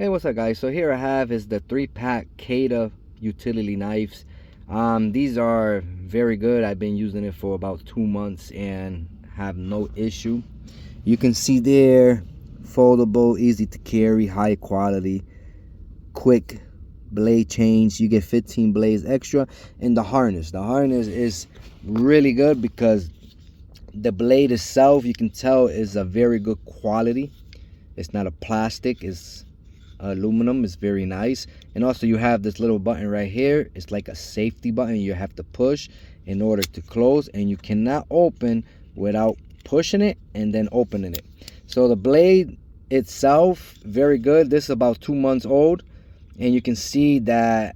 Hey, what's up guys? So here I have is the 3-pack Kata utility knives. These are very good. I've been using it for about 2 months and have no issue. You can see there, foldable, easy to carry, high quality, quick blade change. You get 15 blades extra. And the harness is really good because the blade itself, you can tell, is a very good quality. It's not a plastic, it's aluminum. Is very nice. And also you have this little button right here. It's like a safety button you have to push in order to close, and you cannot open without pushing it and then opening it. So the blade itself, very good. This is about 2 months old, and you can see that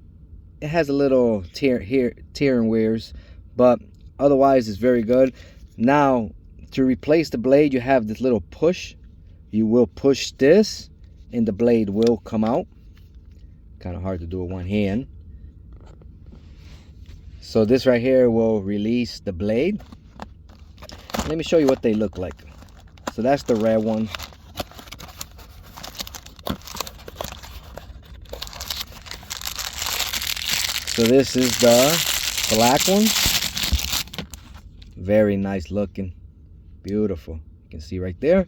it has a little tear and wears, but otherwise it's very good. Now to replace the blade, you have this little push. You will push this and the blade will come out. Kind of hard to do with one hand. So this right here will release the blade. Let me show you what they look like. So that's the red one. So this is the black one. Very nice looking, beautiful. You can see right there.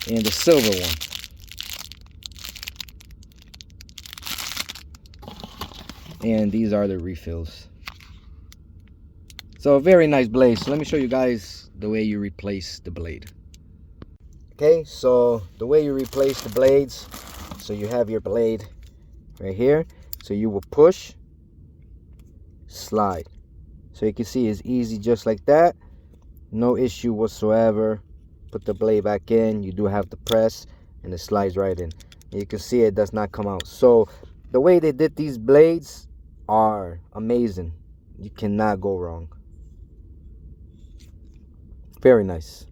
And the silver one. And these are the refills. So a very nice blade. So let me show you guys the way you replace the blade. Okay, so the way you replace the blades, so you have your blade right here. So you will push, slide. So you can see it's easy just like that. No issue whatsoever. Put the blade back in. You do have to press and it slides right in. And you can see it does not come out. So the way they did these blades are amazing. You cannot go wrong. Very nice.